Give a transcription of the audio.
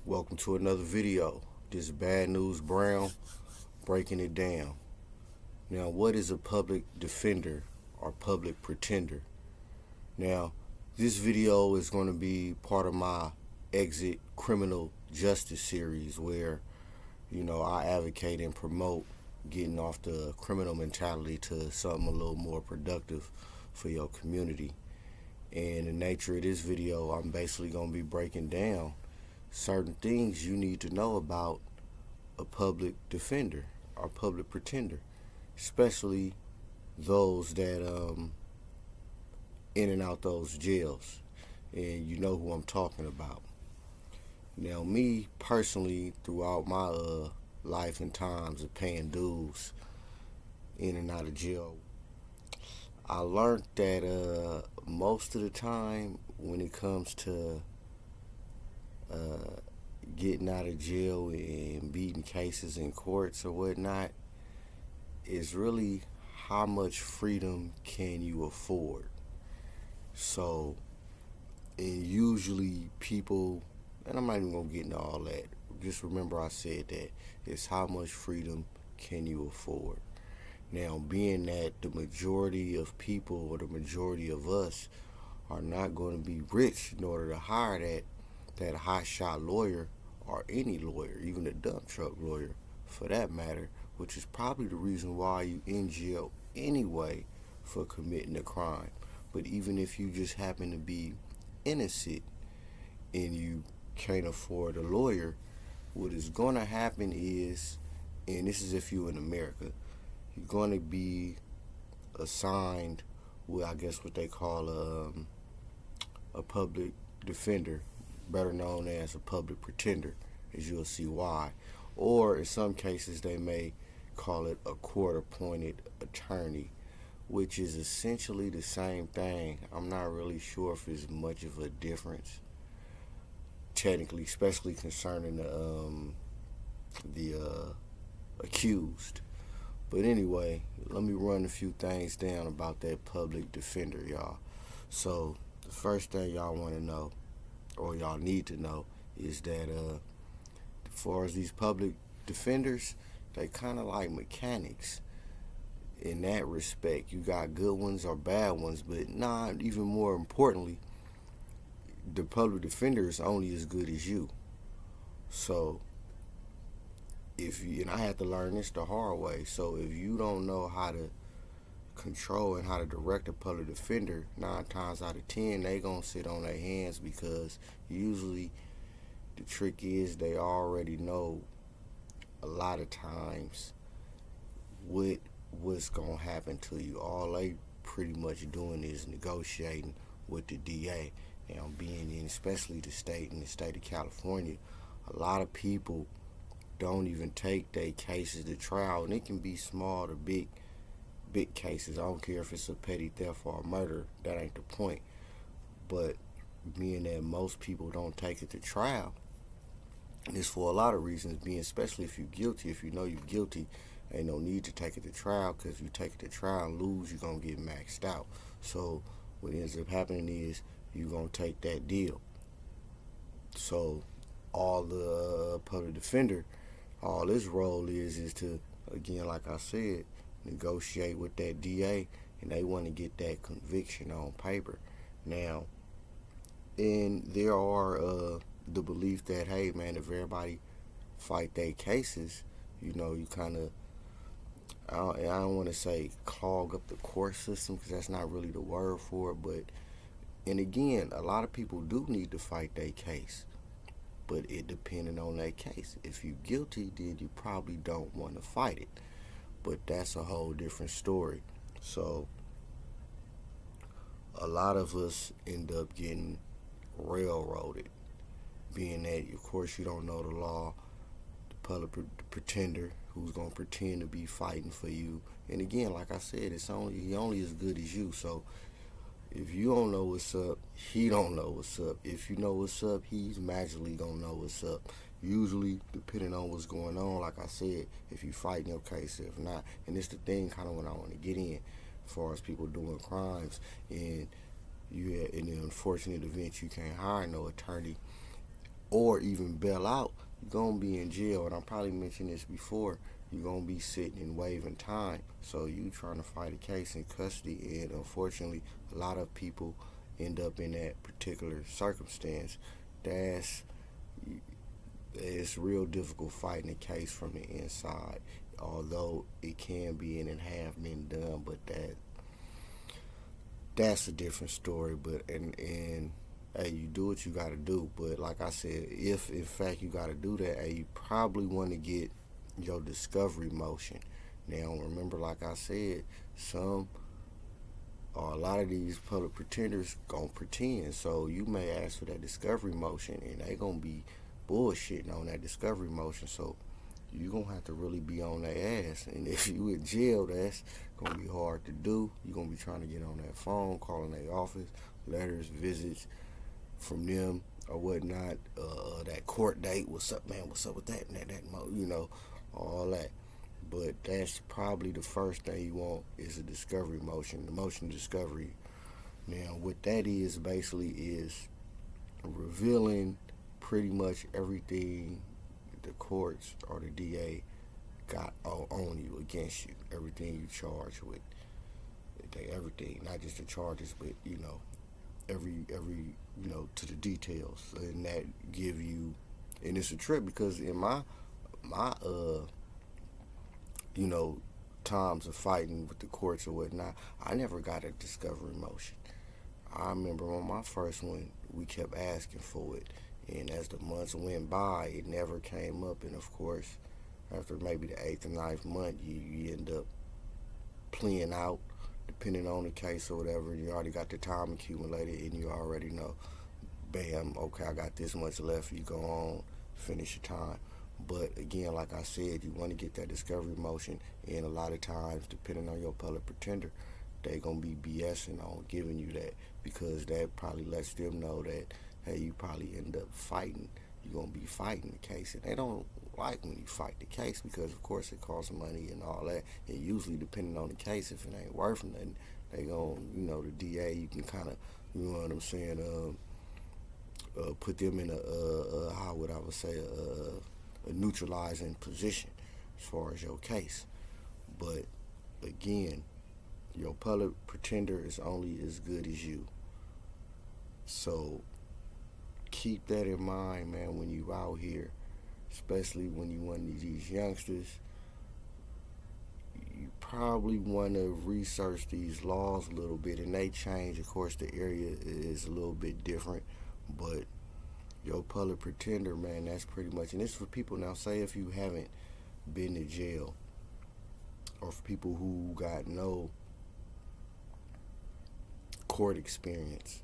Welcome to another video. This is BadNewsBrown breaking it down. Now, what is a public defender or public pretender? Now, this video is going to be part of my Exit Criminal Justice series where, I advocate and promote getting off the criminal mentality to something a little more productive for your community. And the nature of this video, I'm basically going to be breaking down certain things you need to know about a public defender or public pretender, especially those that in and out those jails, and you know who I'm talking about. Now, me personally, throughout my life and times of paying dues in and out of jail, I learned that most of the time when it comes to getting out of jail and beating cases in courts or whatnot, is really how much freedom can you afford. So, and usually people, and I'm not even gonna get into all that. Just remember I said that it's how much freedom can you afford. Now, being that the majority of people or the majority of us are not going to be rich in order to hire that hot shot lawyer or any lawyer, even a dump truck lawyer for that matter, which is probably the reason why you in jail anyway for committing a crime. But even if you just happen to be innocent and you can't afford a lawyer, what is going to happen is, and this is if you're in America, you're going to be assigned with, I guess, what they call a public defender, better known as a public pretender, as you'll see why. Or in some cases, they may call it a court-appointed attorney, which is essentially the same thing. I'm not really sure if there's much of a difference, technically, especially concerning the accused. But anyway, let me run a few things down about that public defender, y'all. So the first thing y'all want to know, or y'all need to know, is that as far as these public defenders, they kind of like mechanics in that respect. You got good ones or bad ones, but even more importantly, the public defender is only as good as you. So and I had to learn this the hard way. So if you don't know how to control and how to direct a public defender, 9 times out of 10 they gonna sit on their hands, because usually the trick is they already know a lot of times what's gonna happen to you. All they pretty much doing is negotiating with the DA. And being in, especially the state of California, a lot of people don't even take their cases to trial, and it can be small to big cases. I don't care if it's a petty theft or a murder, that ain't the point. But being that most people don't take it to trial, and it's for a lot of reasons, being especially if you're guilty. If you know you're guilty, ain't no need to take it to trial, because if you take it to trial and lose, you're gonna get maxed out. So what ends up happening is you're gonna take that deal. So all the public defender, all his role is to, again, like I said, negotiate with that DA, and they want to get that conviction on paper. Now, and there are the belief that, hey man, if everybody fight their cases, you kind of, I don't want to say clog up the court system, because that's not really the word for it. But, and again, a lot of people do need to fight their case, but it depending on that case. If you're guilty, then you probably don't want to fight it. But that's a whole different story. So a lot of us end up getting railroaded, being that, of course, you don't know the law. The public pretender who's gonna pretend to be fighting for you. And again, like I said, he only as good as you. So if you don't know what's up, he don't know what's up. If you know what's up, he's magically gonna know what's up. Usually, depending on what's going on, like I said, if you fight your case, if not. And it's the thing kind of when I want to get in, as far as people doing crimes, and in the unfortunate event you can't hire no attorney, or even bail out, you're going to be in jail. And I probably mentioned this before. You're going to be sitting and waiting time. So you trying to fight a case in custody. And unfortunately, a lot of people end up in that particular circumstance. That's it's real difficult fighting a case from the inside. Although it can be and it have been done, but that's a different story. But and hey, you do what you got to do. But like I said, if in fact you got to do that, hey, you probably want to get your discovery motion. Now remember, like I said, some or a lot of these public pretenders gonna pretend. So you may ask for that discovery motion, and they gonna be bullshitting on that discovery motion. So you gonna have to really be on their ass. And if you in jail, that's gonna be hard to do. You gonna be trying to get on that phone, calling their office, letters, visits from them or whatnot. That court date, what's up, man? What's up with that? And all that. But that's probably the first thing you want is a discovery motion, the motion of discovery. Now, what that is basically is revealing pretty much everything the courts or the DA got on you, against you, everything you charged with. Everything, not just the charges, but every to the details, and that give you, and it's a trip because in my times of fighting with the courts or whatnot, I never got a discovery motion. I remember on my first one, we kept asking for it, and as the months went by, it never came up. And of course, after maybe the 8th or 9th month, you end up playing out, depending on the case or whatever. You already got the time accumulated, and you already know, bam, okay, I got this much left. You go on, finish your time. But again, like I said, you want to get that discovery motion, and a lot of times, depending on your public pretender, they gonna be BSing on giving you that, because that probably lets them know that, hey, you probably end up fighting. You're gonna be fighting the case, and they don't like when you fight the case because, of course, it costs money and all that. And usually, depending on the case, if it ain't worth nothing, they gonna, the DA, you can kind of, you know what I'm saying, put them in how would I would say, a neutralizing position as far as your case. But again, your public pretender is only as good as you. So keep that in mind, man, when you out here, especially when you one of these youngsters. You probably want to research these laws a little bit, and they change. Of course, the area is a little bit different, but your public pretender, man, that's pretty much, and this is for people now, say if you haven't been to jail, or for people who got no court experience,